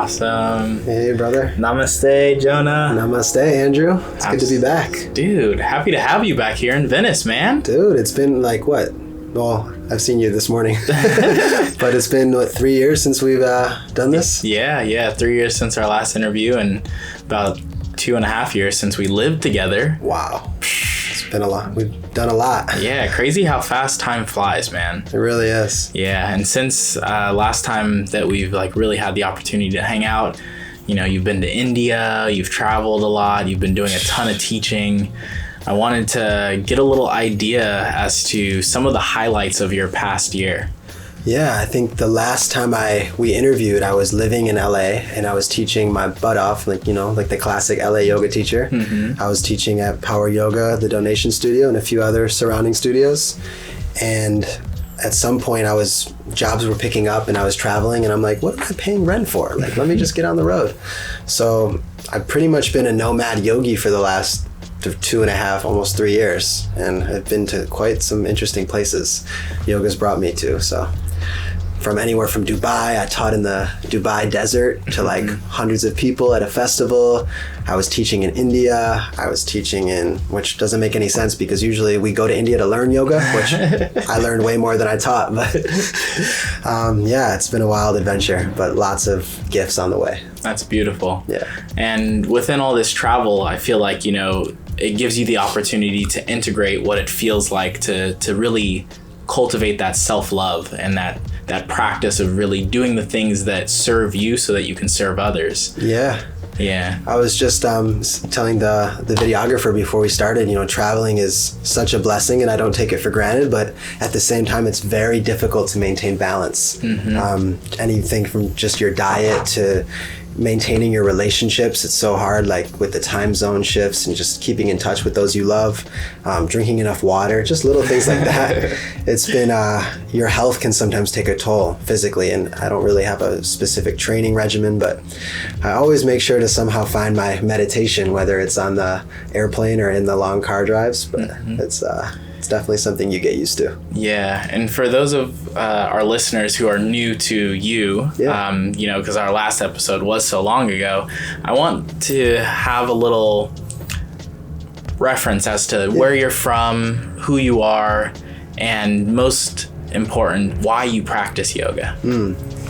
Awesome. Hey, brother. Namaste, Jonah. Namaste, Andrew. It's good to be back. Dude, happy to have you back here in Venice, man. Dude, it's been like what? Well, I've seen you this morning. But it's been, 3 years since we've done this? Yeah. 3 years since our last interview and about 2.5 years since we lived together. Wow. It's been a lot. We've done a lot. Yeah, crazy how fast time flies, man. It really is. Yeah, and since last time that we've really had the opportunity to hang out, you've been to India, you've traveled a lot, you've been doing a ton of teaching. I wanted to get a little idea as to some of the highlights of your past year. Yeah, I think the last time we interviewed, I was living in LA and I was teaching my butt off, like the classic LA yoga teacher. Mm-hmm. I was teaching at AcroYoga, the donation studio, and a few other surrounding studios. And at some point jobs were picking up and I was traveling and I'm like, what am I paying rent for? Let me just get on the road. So I've pretty much been a nomad yogi for the last 2.5, almost 3 years. And I've been to quite some interesting places yoga's brought me to. So from anywhere from Dubai, I taught in the Dubai desert to hundreds of people at a festival. I was teaching in India. I was teaching which doesn't make any sense because usually we go to India to learn yoga, which I learned way more than I taught. But yeah, it's been a wild adventure, but lots of gifts on the way. That's beautiful. Yeah. And within all this travel, I feel like, it gives you the opportunity to integrate what it feels like to really cultivate that self-love and that practice of really doing the things that serve you so that you can serve others. Yeah. I was just telling the videographer before we started, traveling is such a blessing and I don't take it for granted, but at the same time, it's very difficult to maintain balance. Mm-hmm. Anything from just your diet to maintaining your relationships, it's so hard, with the time zone shifts and just keeping in touch with those you love, drinking enough water, just little things like that. It's been, your health can sometimes take a toll physically, and I don't really have a specific training regimen, but I always make sure to somehow find my meditation, whether it's on the airplane or in the long car drives, but it's definitely something you get used to. Yeah, and for those of our listeners who are new to you, because our last episode was so long ago, I want to have a little reference as to where you're from, who you are, and most important, why you practice yoga.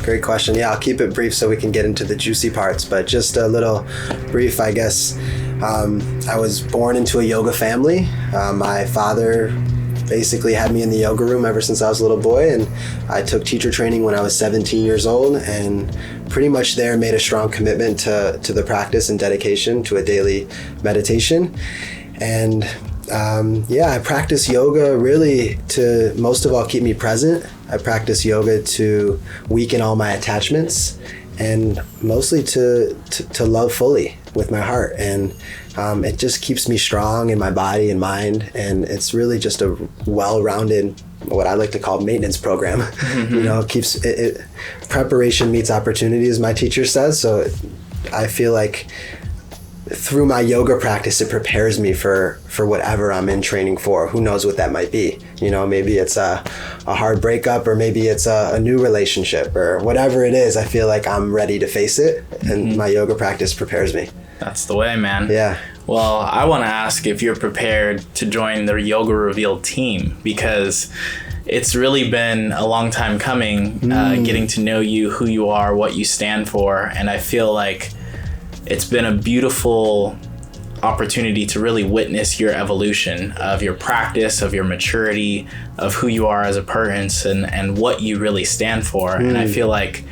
Great question. Yeah, I'll keep it brief so we can get into the juicy parts, but just a little brief, I guess. I was born into a yoga family. My father basically had me in the yoga room ever since I was a little boy, and I took teacher training when I was 17 years old, and pretty much there made a strong commitment to the practice and dedication to a daily meditation. And I practice yoga really to most of all keep me present. I practice yoga to weaken all my attachments and mostly to love fully with my heart. And it just keeps me strong in my body and mind. And it's really just a well-rounded, what I like to call maintenance program. Mm-hmm. Keeps it preparation meets opportunity, as my teacher says. So I feel like through my yoga practice, it prepares me for whatever I'm in training for. Who knows what that might be? Maybe it's a hard breakup, or maybe it's a new relationship, or whatever it is. I feel like I'm ready to face it, and my yoga practice prepares me. That's the way, man. Yeah. Well, I want to ask if you're prepared to join the Yoga Revealed team, because it's really been a long time coming, getting to know you, who you are, what you stand for, and I feel like it's been a beautiful opportunity to really witness your evolution of your practice, of your maturity, of who you are as a person and what you really stand for. And I feel like,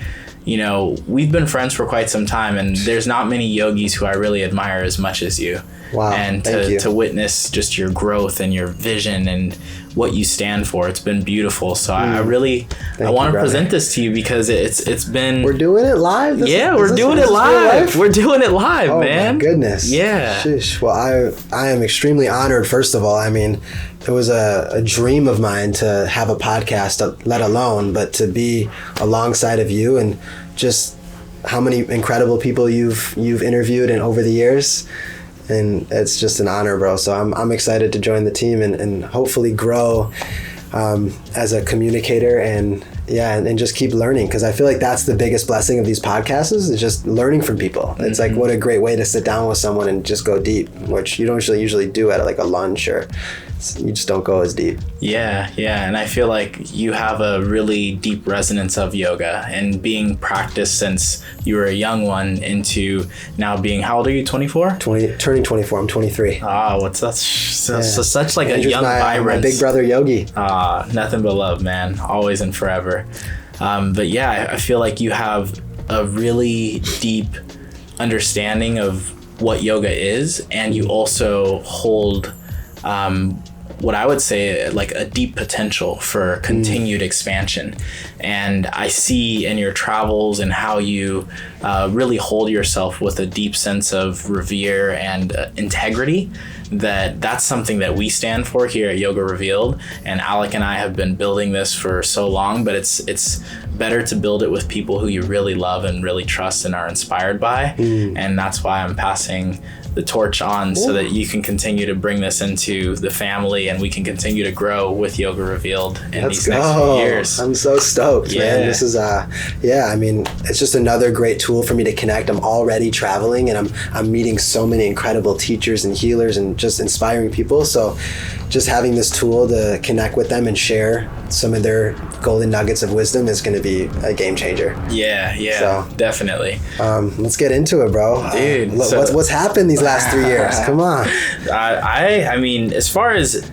we've been friends for quite some time, and there's not many yogis who I really admire as much as you. Wow. And to witness just your growth and your vision and what you stand for, it's been beautiful. So I want to present this to you because it's been. We're doing it live. We're doing it live. We're doing it live, man. Oh my goodness. Yeah. Sheesh. Well, I am extremely honored. First of all, I mean, it was a dream of mine to have a podcast, let alone, but to be alongside of you and just how many incredible people you've interviewed and over the years. And it's just an honor, bro. So I'm excited to join the team and hopefully grow as a communicator and Yeah, and just keep learning, because I feel like that's the biggest blessing of these podcasts is just learning from people. It's like, what a great way to sit down with someone and just go deep, which you don't usually do at like a lunch, or you just don't go as deep. Yeah, and I feel like you have a really deep resonance of yoga and being practiced since you were a young one into now being, how old are you, 24? Turning 24, I'm 23. What's that? Such like Andrew's a young vibrance. My big brother Yogi. Nothing but love, man. Always and forever. But yeah, I feel like you have a really deep understanding of what yoga is, and you also hold what I would say like a deep potential for continued expansion. And I see in your travels and how you really hold yourself with a deep sense of revere and integrity, that's something that we stand for here at Yoga Revealed. And Alec and I have been building this for so long, but it's better to build it with people who you really love and really trust and are inspired by. And that's why I'm passing the torch on, so that you can continue to bring this into the family and we can continue to grow with Yoga Revealed in these next few years. I'm so stoked, man. This is I mean, it's just another great tool for me to connect. I'm already traveling and I'm meeting so many incredible teachers and healers and just inspiring people. So just having this tool to connect with them and share some of their golden nuggets of wisdom is going to be a game changer. So, definitely. Let's get into it, bro. Dude, what's happened these last 3 years? Come on. I mean, as far as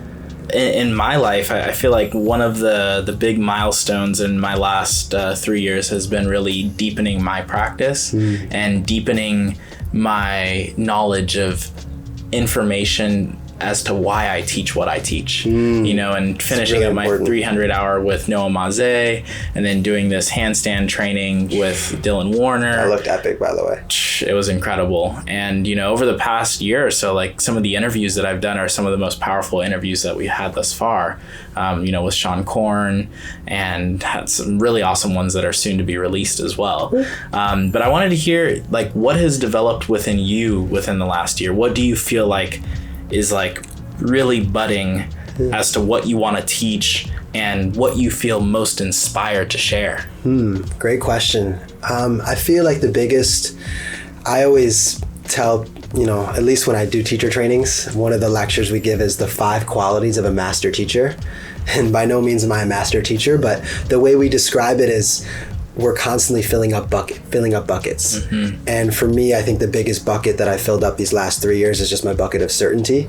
in my life, I feel like one of the big milestones in my last 3 years has been really deepening my practice and deepening my knowledge of information as to why I teach what I teach, and finishing up my 300 hour with Noah Maze, and then doing this handstand training with Dylan Warner. That looked epic, by the way. It was incredible. And, over the past year or so, like some of the interviews that I've done are some of the most powerful interviews that we've had thus far, with Sean Korn, and had some really awesome ones that are soon to be released as well. But I wanted to hear, like, what has developed within you within the last year? What do you feel like is like really budding as to what you want to teach and what you feel most inspired to share? Great question. I feel like I always tell, at least when I do teacher trainings, one of the lectures we give is the 5 qualities of a master teacher. And by no means am I a master teacher, but the way we describe it is we're constantly filling up buckets. And for me, I think the biggest bucket that I filled up these last 3 years is just my bucket of certainty.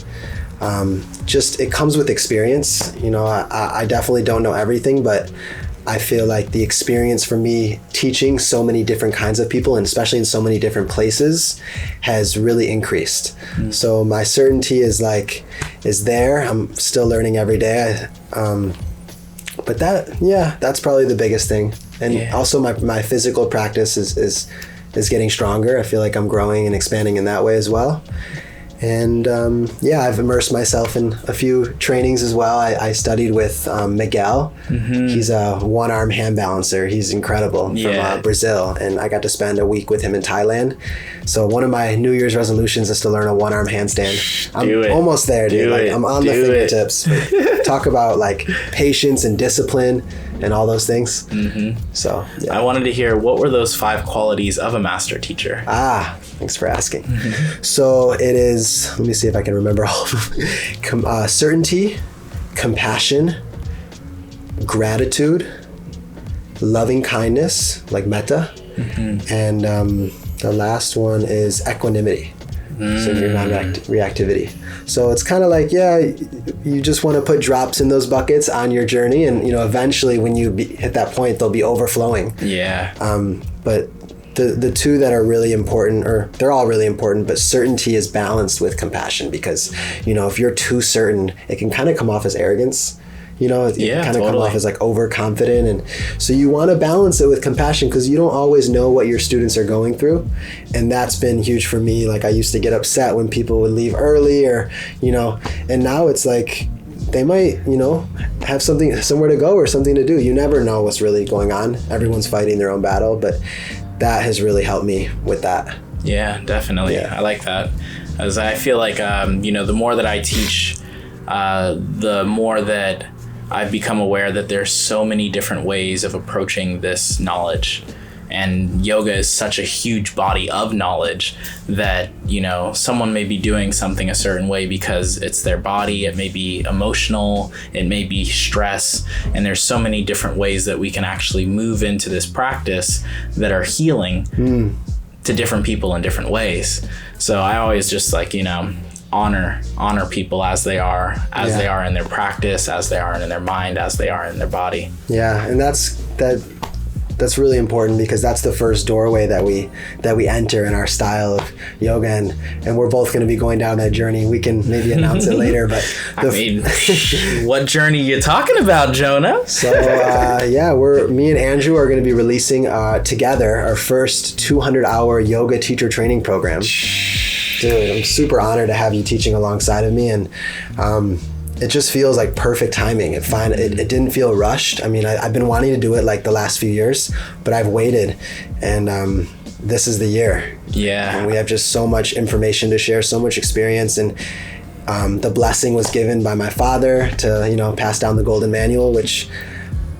It comes with experience. I definitely don't know everything, but I feel like the experience for me teaching so many different kinds of people, and especially in so many different places, has really increased. So my certainty is there. I'm still learning every day. But that's probably the biggest thing. And also my physical practice is getting stronger. I feel like I'm growing and expanding in that way as well. And I've immersed myself in a few trainings as well. I studied with Miguel. He's a one-arm hand balancer. He's incredible from Brazil. And I got to spend a week with him in Thailand. So one of my New Year's resolutions is to learn a one-arm handstand. I'm almost there, dude. I'm on the fingertips. Talk about like patience and discipline and all those things. So I wanted to hear, what were those 5 qualities of a master teacher? Thanks for asking. So it is, let me see if I can remember all of them. Certainty, compassion, gratitude, loving kindness, like metta, and the last one is equanimity. So your non-reactivity. So it's kind of like, you just want to put drops in those buckets on your journey, and eventually when you hit that point, they'll be overflowing. But the 2 that are really important, or they're all really important, but certainty is balanced with compassion, because if you're too certain, it can kind of come off as arrogance. It kind of come off as like overconfident, and so you want to balance it with compassion, because you don't always know what your students are going through, and that's been huge for me. Like I used to get upset when people would leave early, or and now it's like they might have somewhere to go or something to do. You never know what's really going on. Everyone's fighting their own battle, but that has really helped me with that. Yeah, definitely. I like that, as I feel like the more that I teach, the more that I've become aware that there's so many different ways of approaching this knowledge. And yoga is such a huge body of knowledge that, you know, someone may be doing something a certain way because it's their body. It may be emotional. It may be stress. And there's so many different ways that we can actually move into this practice that are healing to different people in different ways. So I always just like, you know, honor people as they are in their practice, as they are in their mind, as they are in their body. Yeah. And that's really important, because that's the first doorway that we enter in our style of yoga, and we're both going to be going down that journey. We can maybe announce it later, but what journey you talking about, Jonah? So me and Andrew are going to be releasing together our first 200-hour yoga teacher training program. Dude, I'm super honored to have you teaching alongside of me, and it just feels like perfect timing. It didn't feel rushed. I mean, I've been wanting to do it like the last few years, but I've waited, and this is the year. Yeah. And we have just so much information to share, so much experience, and the blessing was given by my father to, you know, pass down the golden manual, which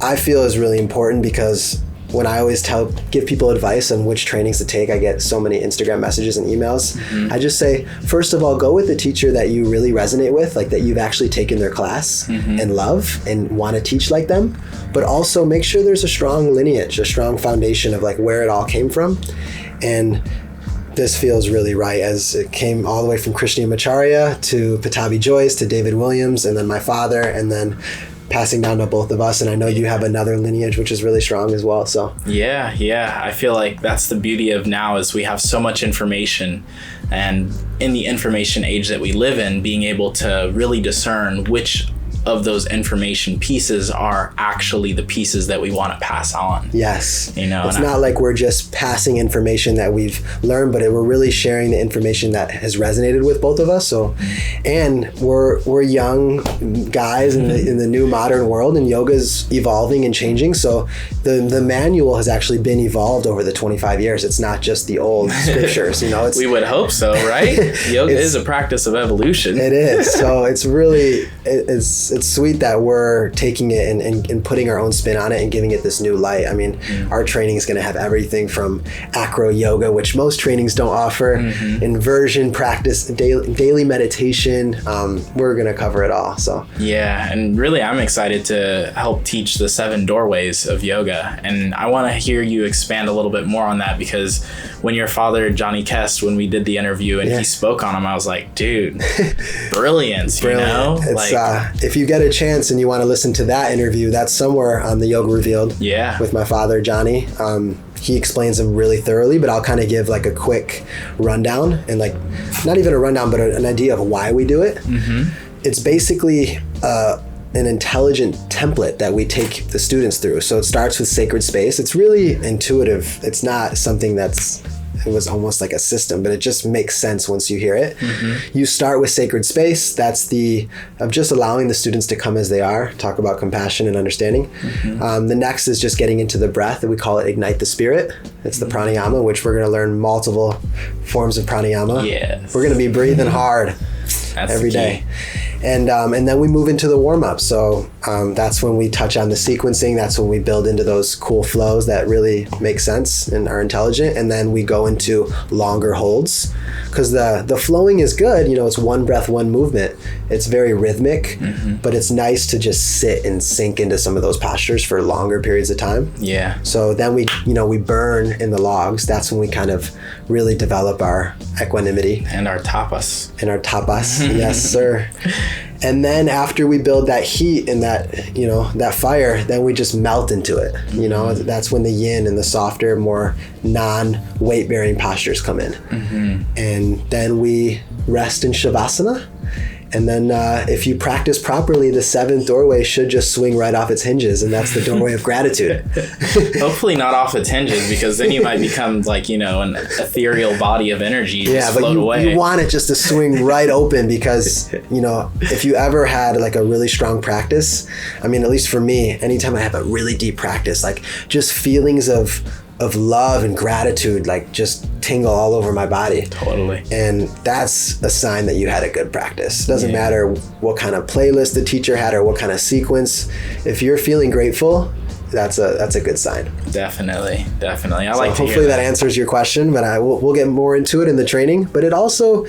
I feel is really important, because when I always give people advice on which trainings to take, I get so many Instagram messages and emails. I just say, first of all, go with the teacher that you really resonate with, like that you've actually taken their class and love and want to teach like them. But also make sure there's a strong lineage, a strong foundation of like where it all came from. And this feels really right, as it came all the way from Krishnamacharya to Patabi Joyce to David Williams, and then my father, and then passing down to both of us. And I know you have another lineage which is really strong as well. So yeah, I feel like that's the beauty of now, is we have so much information, and in the information age that we live in, being able to really discern which of those information pieces are actually the pieces that we want to pass on. Yes. You know, it's not like we're just passing information that we've learned, but we're really sharing the information that has resonated with both of us. So, and we're young guys in the new modern world, and yoga's evolving and changing. So the manual has actually been evolved over the 25 years. It's not just the old scriptures, you know. We would hope so, right? Yoga is a practice of evolution. It is. So it's really, it's sweet that we're taking it and putting our own spin on it and giving it this new light. I mean, our training is going to have everything from AcroYoga, which most trainings don't offer, inversion practice, daily meditation. We're going to cover it all. So yeah, and really I'm excited to help teach the 7 doorways of yoga, and I want to hear you expand a little bit more on that, because when your father, Johnny Kest, when we did the interview and he spoke on them, I was like, dude, brilliance, you know? It's, if you get a chance and you want to listen to that interview, that's somewhere on the Yoga Revealed with my father, Johnny. He explains them really thoroughly, but I'll kind of give like a quick rundown, and like not even a rundown, but an idea of why we do it. It's basically an intelligent template that we take the students through. So it starts with sacred space. It's really intuitive. It's not something it was almost like a system, but it just makes sense once you hear it. You start with sacred space. That's of just allowing the students to come as they are, talk about compassion and understanding. The next is just getting into the breath, and we call it ignite the spirit. It's the pranayama, which we're going to learn multiple forms of pranayama. Yes. We're going to be breathing hard every day. And then we move into the warm-up. So that's when we touch on the sequencing. That's when we build into those cool flows that really make sense and are intelligent. And then we go into longer holds, because the flowing is good. You know, it's one breath, one movement. It's very rhythmic, but it's nice to just sit and sink into some of those postures for longer periods of time. Yeah. So then we burn in the logs. That's when we kind of really develop our equanimity. And our tapas. Yes, sir. And then after we build that heat and that fire, then we just melt into it. You know, that's when the yin and the softer, more non-weight bearing postures come in. And then we rest in shavasana. And then if you practice properly, the 7th doorway should just swing right off its hinges, and that's the doorway of gratitude. Hopefully not off its hinges, because then you might become like, you know, an ethereal body of energy just float away. You want it just to swing right open, because, you know, if you ever had like a really strong practice, I mean, at least for me, anytime I have a really deep practice, like just feelings of of love and gratitude like just tingle all over my body. Totally. And that's a sign that you had a good practice. Doesn't matter what kind of playlist the teacher had or what kind of sequence. If you're feeling grateful, that's a good sign. Definitely. Hopefully that answers your question, but we'll get more into it in the training. But it also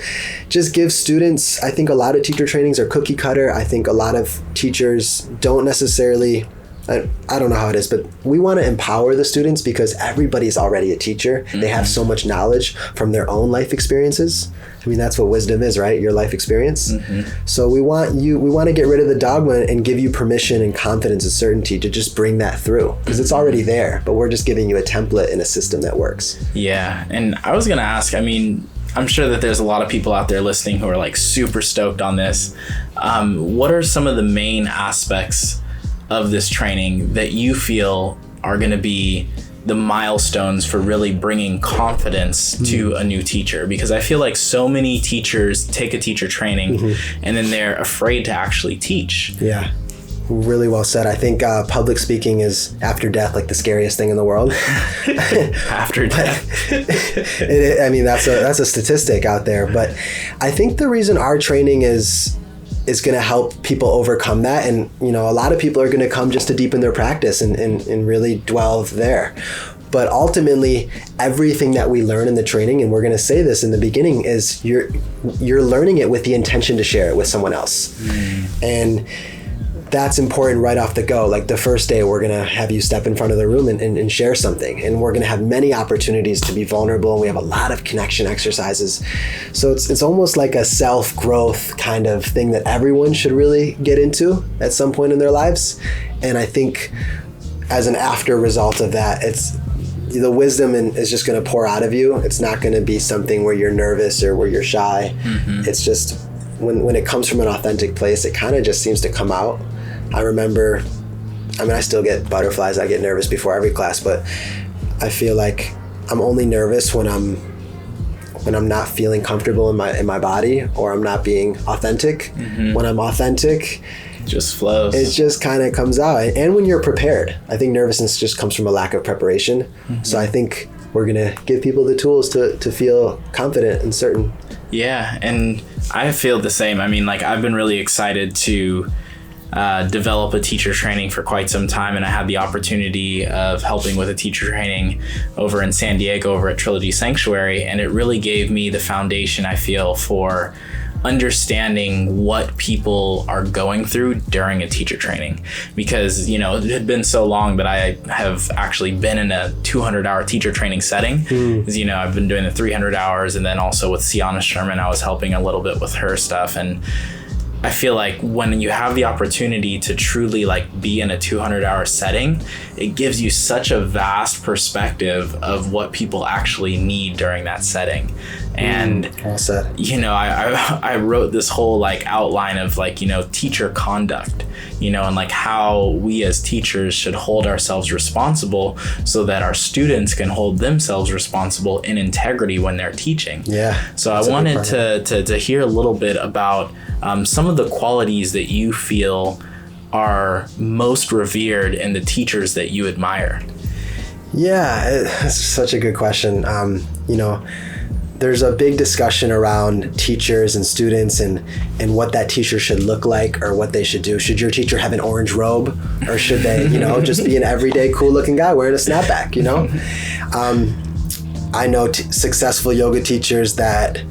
just gives students, I think a lot of teacher trainings are cookie cutter. I think a lot of teachers don't necessarily, I don't know how it is, but we want to empower the students because everybody's already a teacher. Mm-hmm. They have so much knowledge from their own life experiences. I mean, that's what wisdom is, right? Your life experience. Mm-hmm. So we want to get rid of the dogma and give you permission and confidence and certainty to just bring that through because it's already there, but we're just giving you a template and a system that works. Yeah. And I was going to ask, I mean, I'm sure that there's a lot of people out there listening who are like super stoked on this. What are some of the main aspects of this training that you feel are going to be the milestones for really bringing confidence to a new teacher? Because I feel like so many teachers take a teacher training and then they're afraid to actually teach. Yeah. Really well said. I think public speaking is after death like the scariest thing in the world. After death. I mean, that's a statistic out there. But I think the reason our training is going to help people overcome that. And, you know, a lot of people are going to come just to deepen their practice and really dwell there. But ultimately, everything that we learn in the training, and we're going to say this in the beginning, is you're learning it with the intention to share it with someone else. And that's important right off the go. Like the first day, we're going to have you step in front of the room and share something. And we're going to have many opportunities to be vulnerable. And we have a lot of connection exercises. So it's almost like a self-growth kind of thing that everyone should really get into at some point in their lives. And I think as an after result of that, the wisdom is just going to pour out of you. It's not going to be something where you're nervous or where you're shy. Mm-hmm. It's just when it comes from an authentic place, it kind of just seems to come out. I remember, I still get butterflies. I get nervous before every class, but I feel like I'm only nervous when I'm not feeling comfortable in my body or I'm not being authentic. Mm-hmm. When I'm authentic, it just flows. It just kind of comes out. And when you're prepared, I think nervousness just comes from a lack of preparation. Mm-hmm. So I think we're going to give people the tools to feel confident and certain. Yeah. And I feel the same. I mean, like I've been really excited to develop a teacher training for quite some time, and I had the opportunity of helping with a teacher training over in San Diego over at Trilogy Sanctuary, and it really gave me the foundation, I feel, for understanding what people are going through during a teacher training. Because, you know, it had been so long that I have actually been in a 200-hour teacher training setting. Because, you know, I've been doing the 300 hours, and then also with Sienna Sherman, I was helping a little bit with her stuff. And I feel like when you have the opportunity to truly like be in a 200-hour setting, it gives you such a vast perspective of what people actually need during that setting. And, well said. You know, I wrote this whole like outline of like, you know, teacher conduct, you know, and like how we as teachers should hold ourselves responsible so that our students can hold themselves responsible in integrity when they're teaching. Yeah. So I wanted to hear a little bit about some of the qualities that you feel are most revered in the teachers that you admire. Yeah, that's such a good question. You know, there's a big discussion around teachers and students and what that teacher should look like or what they should do. Should your teacher have an orange robe, or should they, you know, just be an everyday cool looking guy wearing a snapback, you know? I know successful yoga teachers that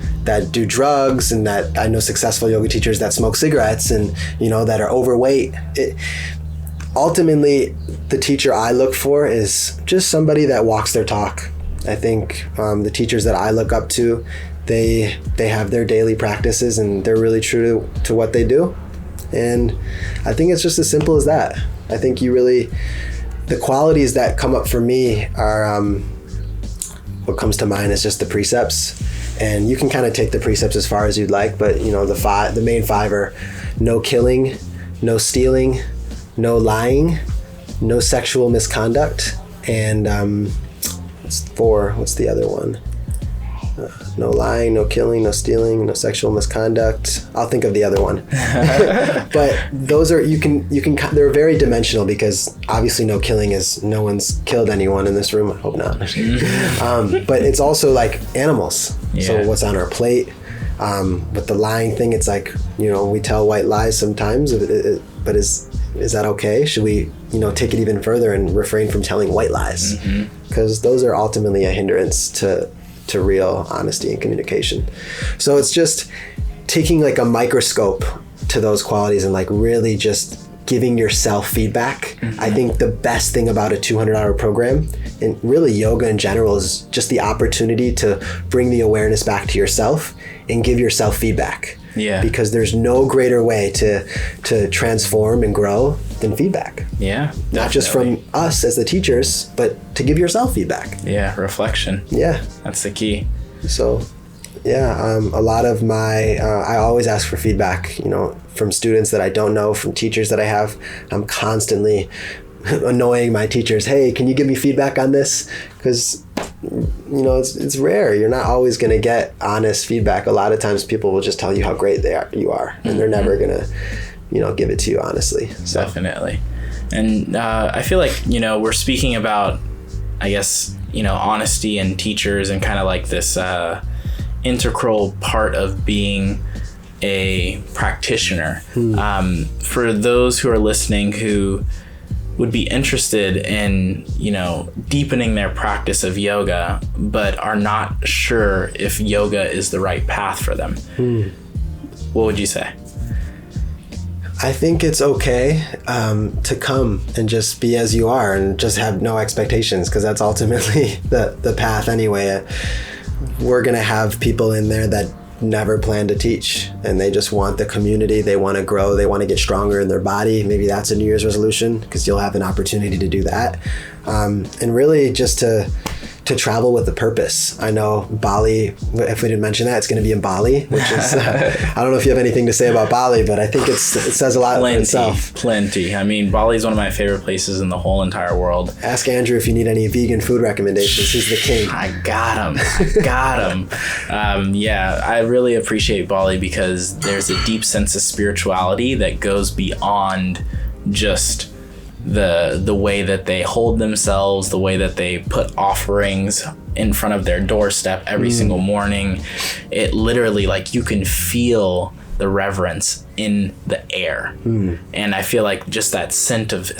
do drugs, and that I know successful yoga teachers that smoke cigarettes and, you know, that are overweight. Ultimately, the teacher I look for is just somebody that walks their talk. I think the teachers that I look up to, they have their daily practices and they're really true to what they do. And I think it's just as simple as that. I think the qualities that come up for me are, what comes to mind is just the precepts. And you can kind of take the precepts as far as you'd like, but you know, the main five are no killing, no stealing, no lying, no sexual misconduct, and what's the other one? no lying, no killing, no stealing, no sexual misconduct. I'll think of the other one. But those are, they're very dimensional, because obviously no killing is, no one's killed anyone in this room. I hope not. But it's also like animals. Yeah. So what's on our plate? With the lying thing, it's like, we tell white lies sometimes, but is that okay? Should we, take it even further and refrain from telling white lies? Because those are ultimately a hindrance to real honesty and communication. So it's just taking like a microscope to those qualities and like really just giving yourself feedback. I think the best thing about a 200-hour program, and really yoga in general, is just the opportunity to bring the awareness back to yourself and give yourself feedback. Yeah. Because there's no greater way to transform and grow than feedback. Yeah. Definitely. Not just from us as the teachers, but to give yourself feedback. Yeah, reflection. Yeah. That's the key. So, yeah, a lot of my, I always ask for feedback, from students that I don't know, from teachers that I have. I'm constantly annoying my teachers. Hey, can you give me feedback on this? Because it's rare. You're not always going to get honest feedback. A lot of times people will just tell you how great you are, and they're never going to, give it to you honestly. So. Definitely. And I feel like, we're speaking about, I guess, honesty and teachers and kind of like this integral part of being a practitioner. For those who are listening who would be interested in, deepening their practice of yoga, but are not sure if yoga is the right path for them, what would you say? I think it's okay to come and just be as you are and just have no expectations, because that's ultimately the path anyway. We're going to have people in there that never plan to teach, and they just want the community. They want to grow. They want to get stronger in their body. Maybe that's a New Year's resolution, because you'll have an opportunity to do that. And really just to travel with a purpose. I know Bali, if we didn't mention that, it's going to be in Bali, which is, I don't know if you have anything to say about Bali, but I think it says a lot for itself. Plenty. I mean, Bali is one of my favorite places in the whole entire world. Ask Andrew if you need any vegan food recommendations. He's the king. I got him. Yeah, I really appreciate Bali because there's a deep sense of spirituality that goes beyond just the way that they hold themselves, the way that they put offerings in front of their doorstep every single morning. It literally, like, you can feel the reverence in the air. And I feel like just that scent of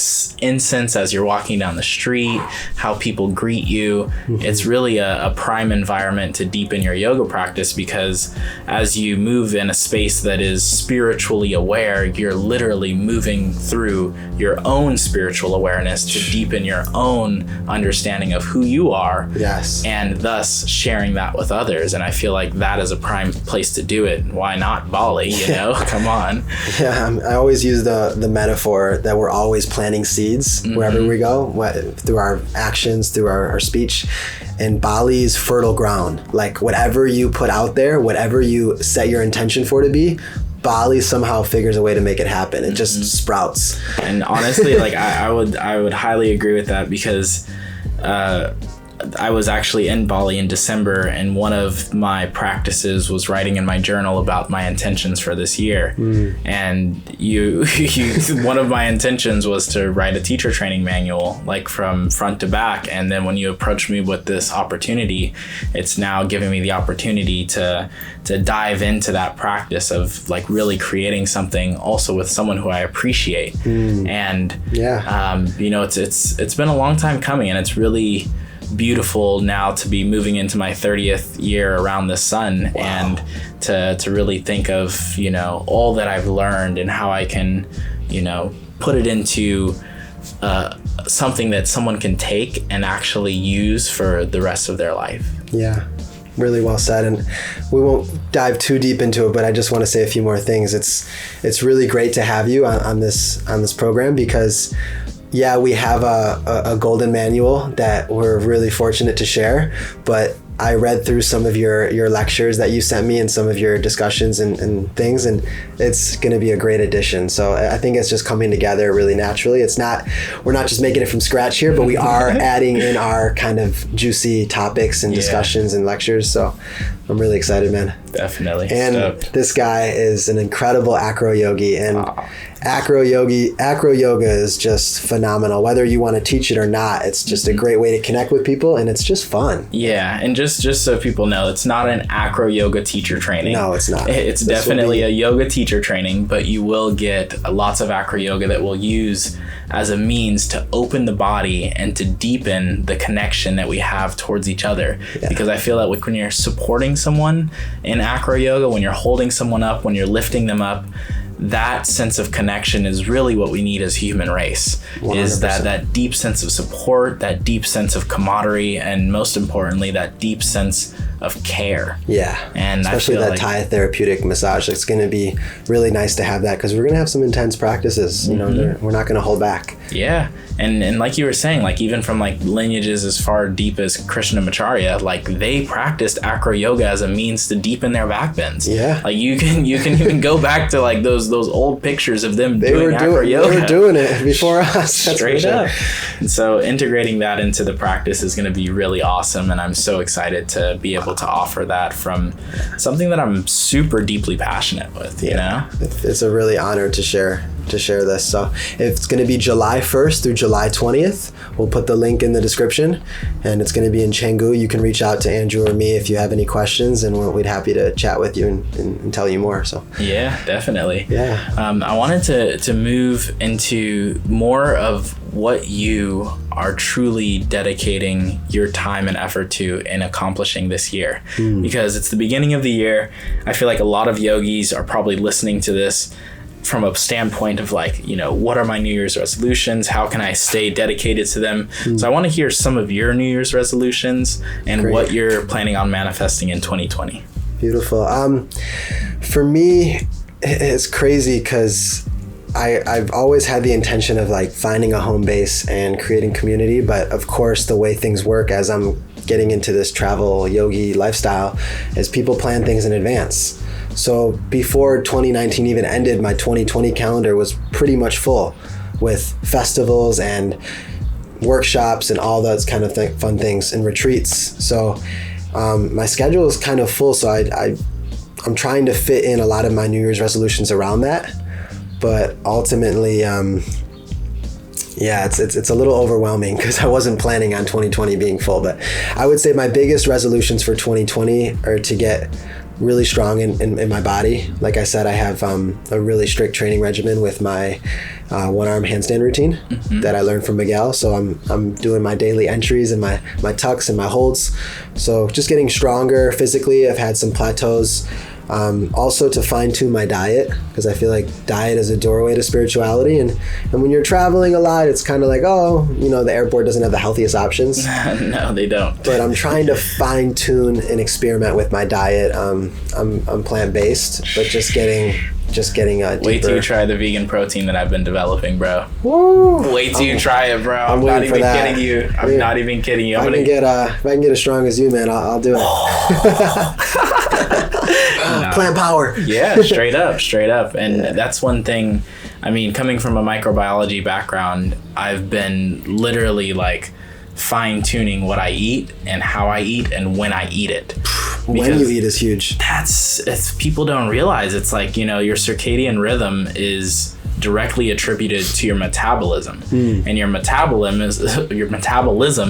incense as you're walking down the street, how people greet you, it's really a prime environment to deepen your yoga practice, because as you move in a space that is spiritually aware, you're literally moving through your own spiritual awareness to deepen your own understanding of who you are. Yes. And thus sharing that with others. And I feel like that is a prime place to do it. Why not Bali, Come on. Yeah, I always use the metaphor that we're always planting seeds wherever we go, through our actions, through our speech. And Bali's fertile ground. Like, whatever you put out there, whatever you set your intention for to be, Bali somehow figures a way to make it happen. It just sprouts. And honestly, like I would highly agree with that, because I was actually in Bali in December, and one of my practices was writing in my journal about my intentions for this year. And one of my intentions was to write a teacher training manual, like from front to back. And then when you approached me with this opportunity, it's now giving me the opportunity to dive into that practice of like really creating something also with someone who I appreciate. And it's been a long time coming, and it's really beautiful now to be moving into my 30th year around the sun. Wow. And to really think of, all that I've learned and how I can, put it into something that someone can take and actually use for the rest of their life. Yeah, really well said. And we won't dive too deep into it, but I just want to say a few more things. It's really great to have you on this program, because we have a golden manual that we're really fortunate to share, but I read through some of your lectures that you sent me and some of your discussions and things, and it's going to be a great addition. So I think it's just coming together really naturally. We're not just making it from scratch here, but we are adding in our kind of juicy topics and discussions and lectures. So I'm really excited, man. Definitely. And this guy is an incredible acro yogi, and AcroYoga is just phenomenal. Whether you want to teach it or not, it's just a great way to connect with people, and it's just fun. Yeah, and just so people know, it's not an AcroYoga teacher training. No, it's not. It's definitely a yoga teacher training, but you will get lots of AcroYoga that we'll use as a means to open the body and to deepen the connection that we have towards each other. Yeah. Because I feel that when you're supporting someone in AcroYoga, when you're holding someone up, when you're lifting them up, that sense of connection is really what we need as human race. 100%. Is that deep sense of support, that deep sense of camaraderie, and most importantly, that deep sense of care. Yeah, and especially that Thai therapeutic massage. It's going to be really nice to have that, because we're going to have some intense practices. You know, we're not going to hold back. Yeah, and like you were saying, like even from like lineages as far deep as Krishnamacharya, like they practiced AcroYoga as a means to deepen their back bends. Yeah, like you can even go back to like those old pictures of them doing AcroYoga. They were doing it before us. Straight up. And so integrating that into the practice is going to be really awesome, and I'm so excited to be able to offer that from something that I'm super deeply passionate with. You know, it's a really honor to share this. So it's going to be July 1st through July 20th. We'll put the link in the description, and it's going to be in Canggu. You can reach out to Andrew or me if you have any questions, and we'd happy to chat with you and tell you more. So yeah, definitely. Yeah. I wanted to move into more of what you are truly dedicating your time and effort to in accomplishing this year, because it's the beginning of the year. I feel like a lot of yogis are probably listening to this from a standpoint of like, you know, what are my New Year's resolutions? How can I stay dedicated to them? So I want to hear some of your New Year's resolutions and what you're planning on manifesting in 2020. Beautiful. For me, it's crazy because I've always had the intention of like finding a home base and creating community. But of course, the way things work as I'm getting into this travel yogi lifestyle is people plan things in advance. So before 2019 even ended, my 2020 calendar was pretty much full with festivals and workshops and all those kind of fun things and retreats. So my schedule is kind of full. So I'm trying to fit in a lot of my New Year's resolutions around that. But ultimately, it's a little overwhelming because I wasn't planning on 2020 being full. But I would say my biggest resolutions for 2020 are to get really strong in my body. Like I said, I have a really strict training regimen with my one-arm handstand routine that I learned from Miguel. So I'm doing my daily entries and my tucks and my holds. So just getting stronger physically. I've had some plateaus. Also to fine tune my diet, because I feel like diet is a doorway to spirituality, and when you're traveling a lot, it's kind of like, oh, you know, the airport doesn't have the healthiest options. No, they don't. But I'm trying to fine tune and experiment with my diet. I'm plant-based, but just getting deeper. Wait till you try the vegan protein that I've been developing, bro. Woo! Wait till you try it, bro. I'm not even kidding you. I'm not even kidding you. If I can get as strong as you, man, I'll do it. No. Plant power. Yeah, straight up. And that's one thing. I mean, coming from a microbiology background, I've been literally like fine tuning what I eat and how I eat and when I eat it. When you eat is huge. It's people don't realize. It's like, you know, your circadian rhythm is directly attributed to your metabolism, and your metabolism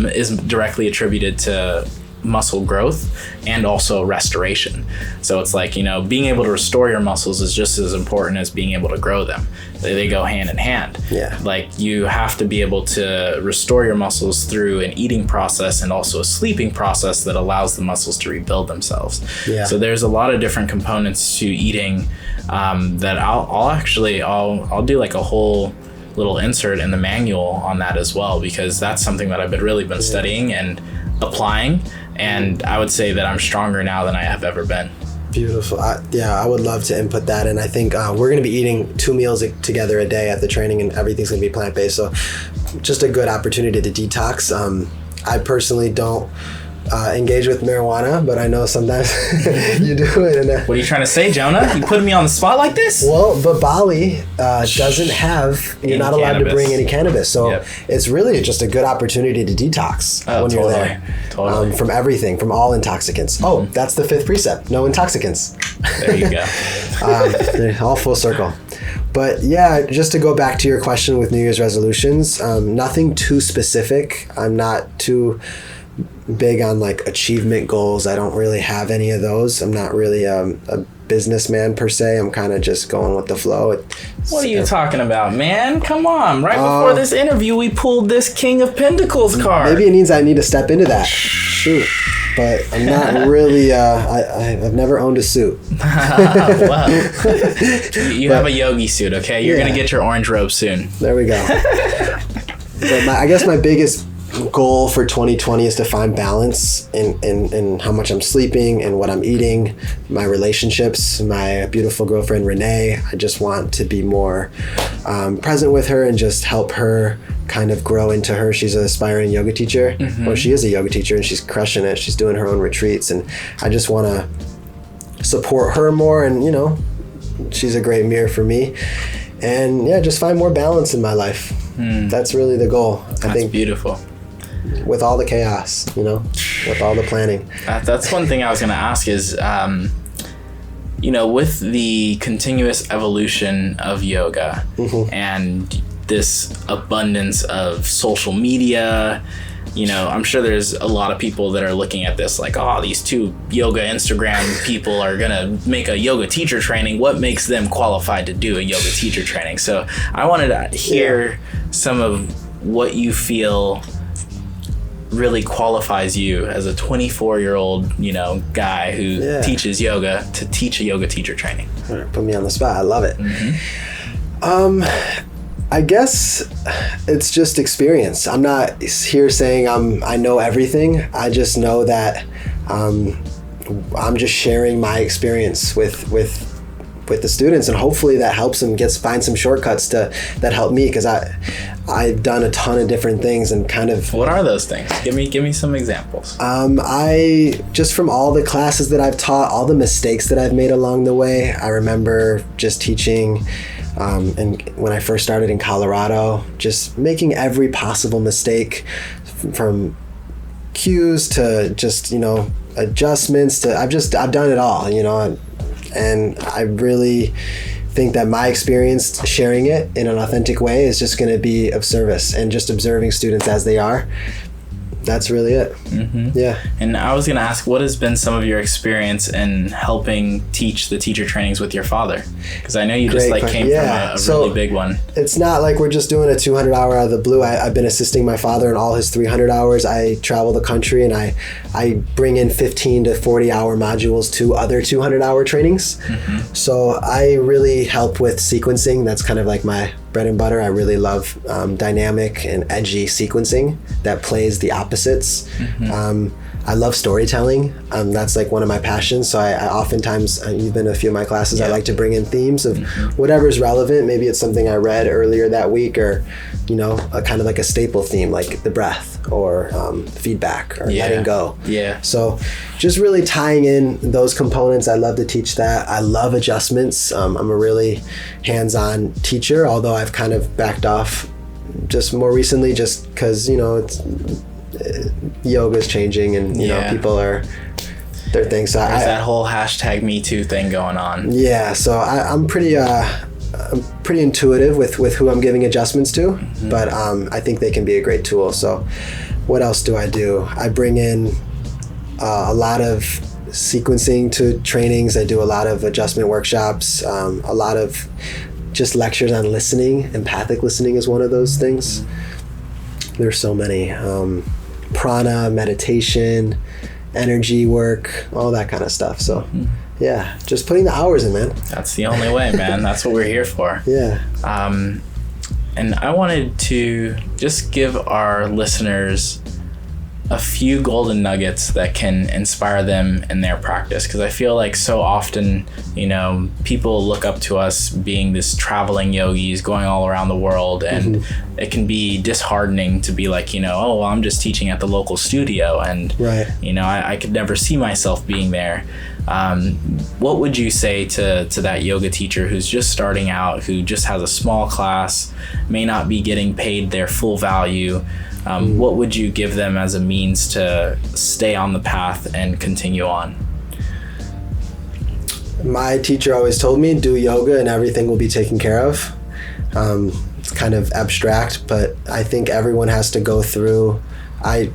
is directly attributed to muscle growth and also restoration. So it's like, you know, being able to restore your muscles is just as important as being able to grow them. They go hand in hand. Yeah. Like you have to be able to restore your muscles through an eating process and also a sleeping process that allows the muscles to rebuild themselves. Yeah. So there's a lot of different components to eating that I'll do like a whole little insert in the manual on that as well, because that's something that I've really been studying and applying, and I would say that I'm stronger now than I have ever been. Beautiful. I would love to input that, and I think we're going to be eating 2 meals together a day at the training, and everything's going to be plant-based, so just a good opportunity to detox. I personally don't engage with marijuana, but I know sometimes you do it. And, what are you trying to say, Jonah? You putting me on the spot like this? well, but Bali doesn't have, you're not allowed to bring any cannabis. So it's really just a good opportunity to detox when you're there. Totally. From everything, from all intoxicants. Oh, that's the 5th precept. No intoxicants. There you go. All full circle. But yeah, just to go back to your question with New Year's resolutions, nothing too specific. I'm not too big on like achievement goals. I don't really have any of those. I'm not really a businessman per se. I'm kind of just going with the flow. What are you talking about, man? Come on. Right before this interview, we pulled this King of Pentacles card. Maybe it means I need to step into that. Shoot. But I'm not really, I've never owned a suit. Well, you have a yogi suit, okay? You're going to get your orange robe soon. There we go. But I guess my biggest goal for 2020 is to find balance in how much I'm sleeping and what I'm eating, my relationships, my beautiful girlfriend Renee. I just want to be more present with her and just help her kind of grow into her. She's an aspiring yoga teacher. Well, she is a yoga teacher and she's crushing it. She's doing her own retreats and I just want to support her more, and you know, she's a great mirror for me. And yeah, just find more balance in my life. That's really the goal. I think beautiful. With all the chaos, you know, with all the planning. That's one thing I was going to ask is, you know, with the continuous evolution of yoga and this abundance of social media, you know, I'm sure there's a lot of people that are looking at this like, oh, these 2 yoga Instagram people are going to make a yoga teacher training. What makes them qualified to do a yoga teacher training? So I wanted to hear some of what you feel really qualifies you as a 24-year-old, you know, guy who teaches yoga to teach a yoga teacher training. All right, put me on the spot. I love it. I guess it's just experience. I'm not here saying I know everything. I just know that I'm just sharing my experience with the students, and hopefully that helps them find some shortcuts that help me, because I've done a ton of different things and kind of. What are those things? Give me some examples. I just, from all the classes that I've taught, all the mistakes that I've made along the way. I remember just teaching, and when I first started in Colorado, just making every possible mistake, from cues to just, you know, adjustments to I've done it all, you know. And I really think that my experience sharing it in an authentic way is just going to be of service, and just observing students as they are. That's really it. Yeah. And I was going to ask, what has been some of your experience in helping teach the teacher trainings with your father? Because I know you just came from a really big one. It's not like we're just doing a 200-hour out of the blue. I've been assisting my father in all his 300 hours. I travel the country and I bring in 15 to 40-hour modules to other 200-hour trainings. So I really help with sequencing. That's kind of like my bread and butter. I really love dynamic and edgy sequencing that plays the opposites. I love storytelling. That's like one of my passions. So I oftentimes, you've been to a few of my classes, I like to bring in themes of whatever's relevant. Maybe it's something I read earlier that week, or, you know, a kind of like a staple theme, like the breath or feedback or letting go. So just really tying in those components. I love to teach that. I love adjustments. I'm a really hands-on teacher, although I've kind of backed off just more recently, just because, you know, it's yoga is changing, and you know, people are their thing. So there's that whole hashtag Me Too thing going on. Yeah, so I'm pretty intuitive with who I'm giving adjustments to, but I think they can be a great tool. So what else do? I bring in a lot of sequencing to trainings. I do a lot of adjustment workshops, a lot of just lectures on listening. Empathic listening is one of those things. There's so many. Prana, meditation, energy work, all that kind of stuff. So yeah, just putting the hours in, man. That's the only way, man. That's what we're here for. Yeah. And I wanted to just give our listeners a few golden nuggets that can inspire them in their practice? Because I feel like so often, people look up to us being this traveling yogis going all around the world, and it can be disheartening to be like, oh, well, I'm just teaching at the local studio, and right. I could never see myself being there. What would you say to that yoga teacher who's just starting out, who just has a small class, may not be getting paid their full value? What would you give them as a means to stay on the path and continue on? My teacher always told me, do yoga and everything will be taken care of. It's kind of abstract, but I think everyone has to go through. I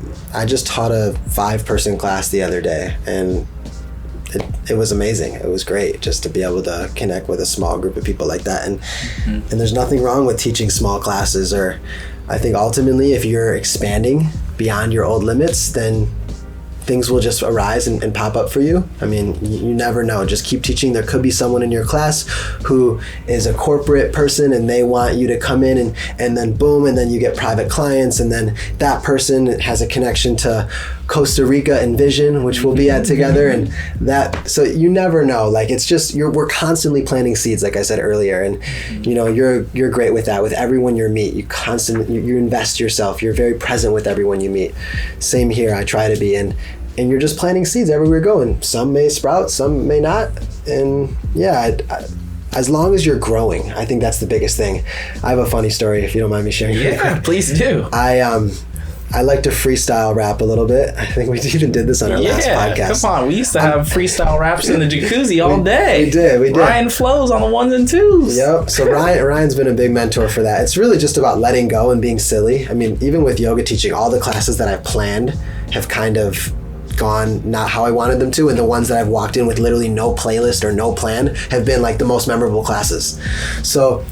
just taught a 5-person class the other day, and it was amazing. It was great just to be able to connect with a small group of people like that. And there's nothing wrong with teaching small classes, or I think ultimately if you're expanding beyond your old limits, then things will just arise and pop up for you. I mean, you never know. Just keep teaching. There could be someone in your class who is a corporate person and they want you to come in and then boom, and then you get private clients, and then that person has a connection to Costa Rica and Vision, which we'll be at together, and that, so you never know. Like, it's just, we're constantly planting seeds, like I said earlier, and you're great with that. With everyone you meet, you invest yourself. You're very present with everyone you meet. Same here. I try to be, and you're just planting seeds everywhere you go, and some may sprout, some may not, and as long as you're growing, I think that's the biggest thing. I have a funny story, if you don't mind me sharing. Yeah, please do. I like to freestyle rap a little bit. I think we even did this on our last podcast. Yeah, come on. We used to have freestyle raps in the jacuzzi all day. We did. Ryan flows on the 1s and 2s. Yep. So Ryan's been a big mentor for that. It's really just about letting go and being silly. I mean, even with yoga teaching, all the classes that I've planned have kind of gone not how I wanted them to, and the ones that I've walked in with literally no playlist or no plan have been like the most memorable classes. So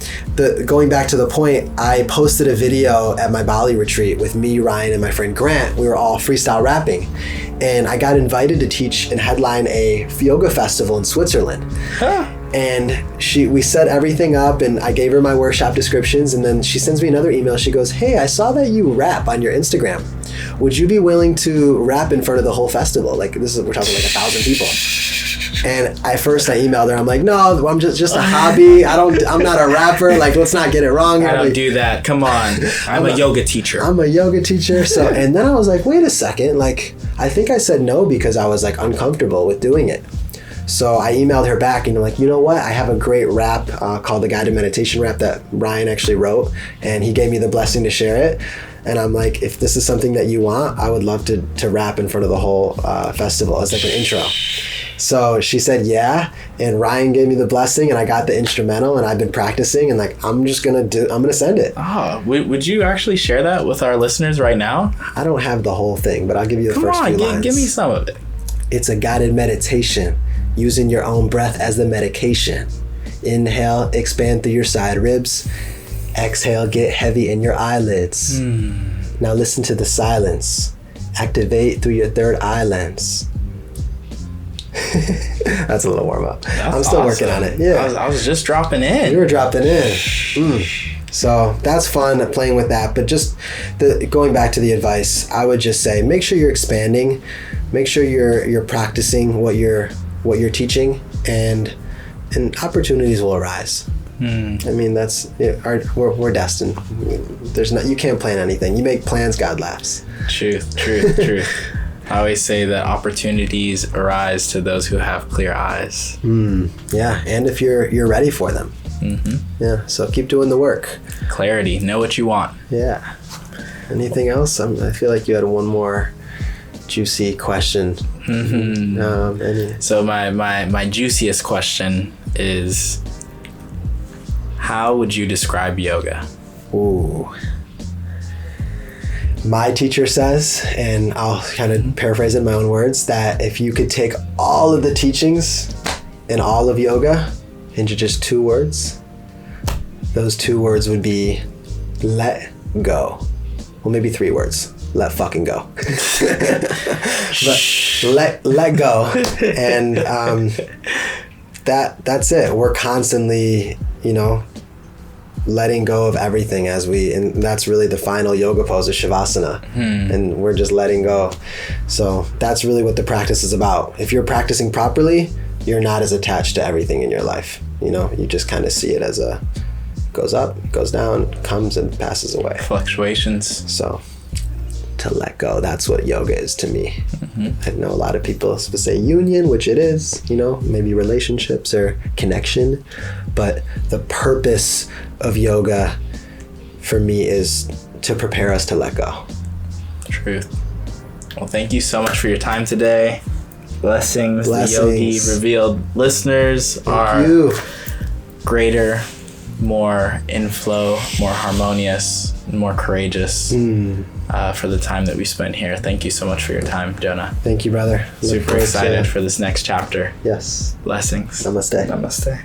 going back to the point, I posted a video at my Bali retreat with me, Ryan, and my friend Grant. We were all freestyle rapping, and I got invited to teach and headline a yoga festival in Switzerland. And we set everything up, and I gave her my workshop descriptions, and then she sends me another email. She goes, "Hey, I saw that you rap on your Instagram. Would you be willing to rap in front of the whole festival? Like, we're talking like 1,000 people." And I emailed her. I'm like, "No, I'm just a hobby. I'm not a rapper. Like, let's not get it wrong." I don't do that. Come on. I'm a yoga teacher. I'm a yoga teacher. So, and then I was like, wait a second. Like, I think I said no because I was like uncomfortable with doing it. So I emailed her back, and I'm like, you know what? I have a great rap called the Guided Meditation Rap that Ryan actually wrote, and he gave me the blessing to share it. And I'm like, if this is something that you want, I would love to rap in front of the whole festival as like an intro. So she said, yeah. And Ryan gave me the blessing, and I got the instrumental, and I've been practicing, and like, I'm going to send it. Oh, would you actually share that with our listeners right now? I don't have the whole thing, but I'll give you the first few lines. Give me some of it. It's a guided meditation, using your own breath as the medication. Inhale, expand through your side ribs. Exhale, get heavy in your eyelids. Now listen to the silence. Activate through your third eye lens. That's a little warm up. I'm still working on it. Yeah, I was just dropping in. You were dropping in. So that's fun playing with that. But just going back to the advice, I would just say make sure you're expanding. Make sure you're practicing what you're teaching, and opportunities will arise. I mean, we're destined. You can't plan anything. You make plans, God laughs. Truth. I always say that opportunities arise to those who have clear eyes. Yeah, and if you're ready for them. Yeah, so keep doing the work. Clarity. Know what you want. Yeah. Anything else? I feel like you had one more juicy question. So my juiciest question is, how would you describe yoga? Ooh. My teacher says, and I'll kind of paraphrase it in my own words, that if you could take all of the teachings in all of yoga into just 2 words, those 2 words would be let go. Well, maybe 3 words. Let fucking go. But let go. And that's it. We're constantly, letting go of everything and that's really the final yoga pose is Shavasana. And we're just letting go. So that's really what the practice is about. If you're practicing properly, you're not as attached to everything in your life. You just kind of see it as goes up, goes down, comes and passes away. Fluctuations. So to let go, that's what yoga is to me. I know a lot of people say union, which it is, maybe relationships or connection, but the purpose of yoga for me is to prepare us to let go. Truth. Well, thank you so much for your time today. Blessings. The Yogi Revealed listeners are greater, more in flow, more harmonious, and more courageous for the time that we spent here. Thank you so much for your time, Jonah. Thank you, brother. Super excited for this next chapter. Yes. Blessings. Namaste. Namaste.